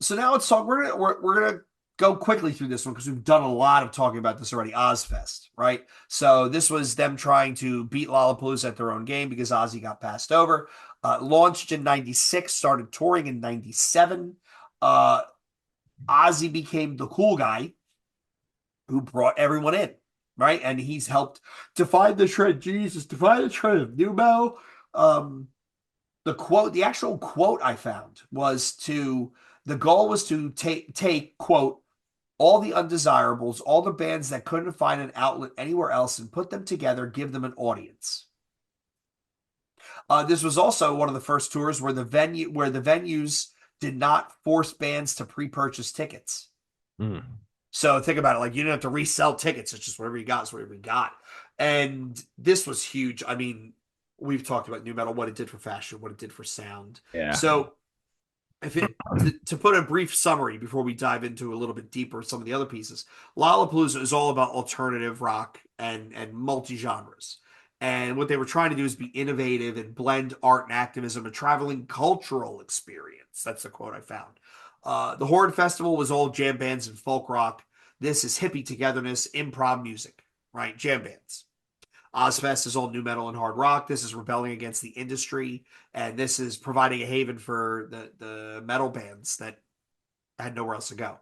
So now let's talk. We're gonna go quickly through this one because we've done a lot of talking about this already. Ozzfest, right? So this was them trying to beat Lollapalooza at their own game because Ozzy got passed over. Launched in '96, started touring in '97. Uh, Ozzy became the cool guy who brought everyone in, right? And he's helped define the trend. Jesus, define the trend of new metal. Um, the actual quote I found was to the goal was to take quote all the undesirables, all the bands that couldn't find an outlet anywhere else, and put them together, give them an audience. This was also one of the first tours where the venues did not force bands to pre-purchase tickets. Mm. So think about it, like you didn't have to resell tickets. It's just whatever you got is whatever you got. And this was huge. I mean, we've talked about new metal, what it did for fashion, what it did for sound. Yeah. So if it to put a brief summary before we dive into a little bit deeper some of the other pieces, Lollapalooza is all about alternative rock and multi genres. And what they were trying to do is be innovative and blend art and activism, a traveling cultural experience. That's the quote I found. The Horde Festival was all jam bands and folk rock. This is hippie togetherness, improv music, right? Jam bands. Ozzfest is all new metal and hard rock. This is rebelling against the industry, and this is providing a haven for the metal bands that had nowhere else to go.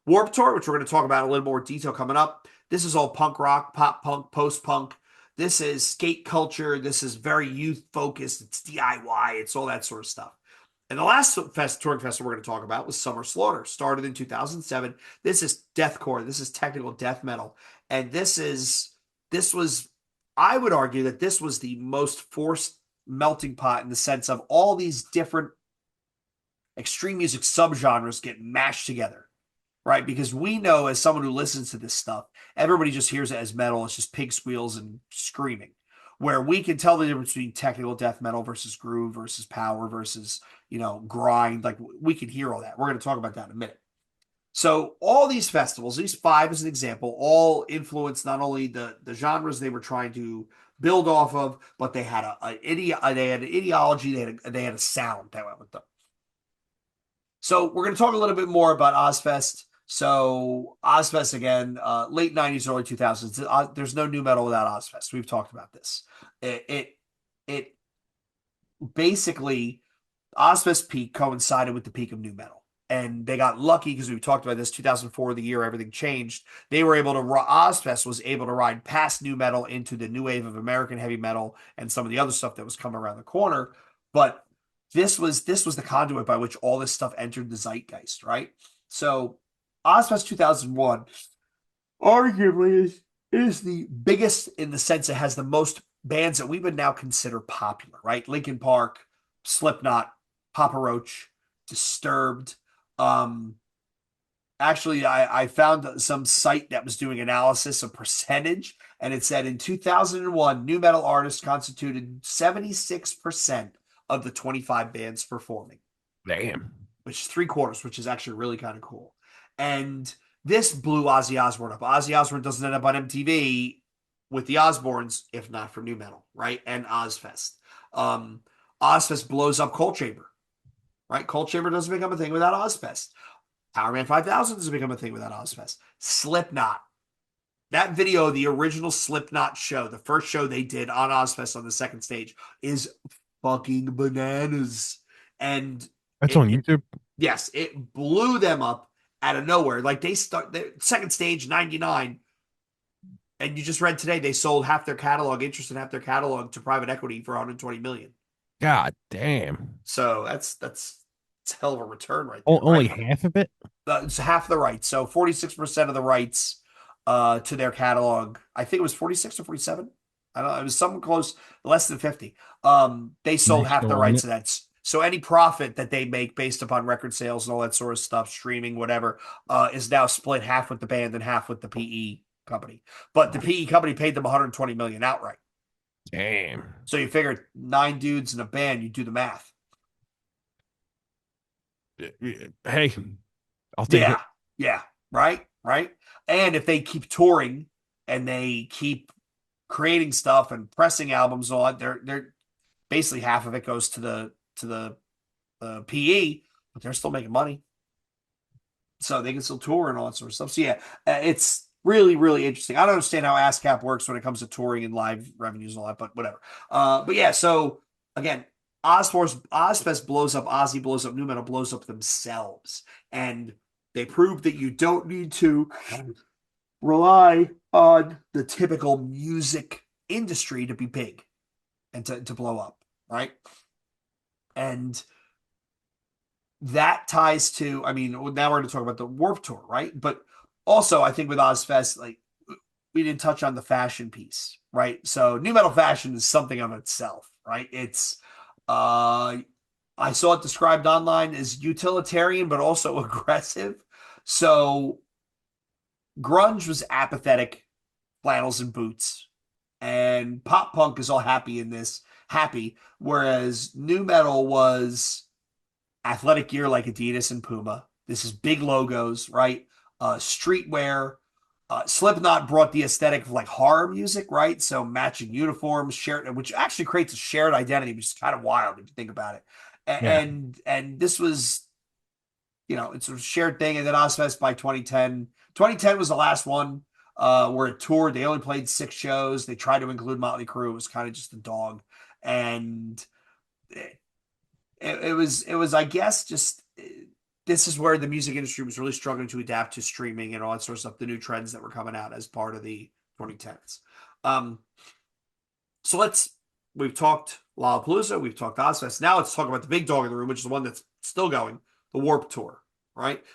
Warped Tour, which we're going to talk about in a little more detail coming up. This is all punk rock, pop punk, post punk. This is skate culture. This is very youth focused. It's DIY. It's all that sort of stuff. And the last touring festival we're going to talk about was Summer Slaughter, started in 2007. This is deathcore. This is technical death metal, and this was I would argue that this was the most forced melting pot in the sense of all these different extreme music subgenres get mashed together, right? Because we know as someone who listens to this stuff, everybody just hears it as metal. It's just pig squeals and screaming. Where we can tell the difference between technical death metal versus groove versus power versus, grind. Like we can hear all that. We're going to talk about that in a minute. So all these festivals, these five as an example, all influenced not only the genres they were trying to build off of, but they had they had an ideology, they had a sound that went with them. So we're going to talk a little bit more about Ozzfest. So Ozzfest again, late '90s, early 2000s. There's no new metal without Ozzfest. We've talked about this. It basically Ozzfest peak coincided with the peak of new metal. And they got lucky because we talked about this 2004, the year everything changed. They were able to, Ozzfest was able to ride past new metal into the new wave of American heavy metal and some of the other stuff that was coming around the corner. But this was the conduit by which all this stuff entered the zeitgeist, right? So Ozzfest 2001 arguably is the biggest in the sense it has the most bands that we would now consider popular, right? Linkin Park, Slipknot, Papa Roach, Disturbed. Um, Actually, I found some site that was doing analysis of percentage, and it said in 2001, new metal artists constituted 76% of the 25 bands performing, Damn. which is three quarters, which is actually really kind of cool. And this blew Ozzy Osbourne up. Ozzy Osbourne doesn't end up on MTV with the Osbournes, if not for new metal, right? And Ozzfest. Um, Ozzfest blows up Coal Chamber, right? Coal Chamber doesn't become a thing without Ozzfest. Powerman 5000 doesn't become a thing without Ozzfest. Slipknot. That video, the original Slipknot show, the first show they did on Ozzfest on the second stage, is fucking bananas. And That's on YouTube. yes, it blew them up out of nowhere. Like they start the second stage 99, and you just read today they sold half their catalog, interest in half their catalog to private equity for 120 million. God damn. So that's a hell of a return right there, Only right? half of it? It's half the rights. So 46% of the rights to their catalog. I think it was 46 or 47. I don't know. It was something close, less than 50. They And they sold half the still own rights it. to that. So any profit that they make based upon record sales and all that sort of stuff, streaming, whatever, is now split half with the band and half with the PE company. But the PE company paid them 120 million outright. Damn. So you figure nine dudes in a band, you do the math. Hey, I'll take Yeah, it. yeah, right. And if they keep touring and they keep creating stuff and pressing albums and all that, they're basically half of it goes to the PE, but they're still making money. so they can still tour and all that sort of stuff. So yeah, it's really, really interesting. I don't understand how ASCAP works when it comes to touring and live revenues and all that, but whatever. But yeah, so again, Ozfest blows up, Ozzy blows up, Nu Metal blows up themselves, and they prove that you don't need to rely on the typical music industry to be big and to blow up, right? And that ties to, I mean, now we're going to talk about the Warp Tour, right? But also, I think with Ozfest, like we didn't touch on the fashion piece, right? So new metal fashion is something of itself, right? It's uh I saw it described online as utilitarian but also aggressive. So grunge was apathetic, flannels and boots, and pop punk is all happy in this, happy, whereas new metal was athletic gear like Adidas and Puma. This is big logos, right? Streetwear. Slipknot brought the aesthetic of like horror music, right? So matching uniforms, shared, which actually creates a shared identity, which is kind of wild if you think about it. Yeah. And this was, it's a shared thing. And then Ozfest by 2010. 2010 was the last one where it toured. They only played 6 shows. They tried to include Motley Crue. It was kind of just a dog, and it was I guess just this is where the music industry was really struggling to adapt to streaming and all that sort of stuff, the new trends that were coming out as part of the 2010s. Um, so we've talked Lollapalooza, we've talked Ozfest. Now let's talk about the big dog in the room, which is the one that's still going, the Warp Tour, right?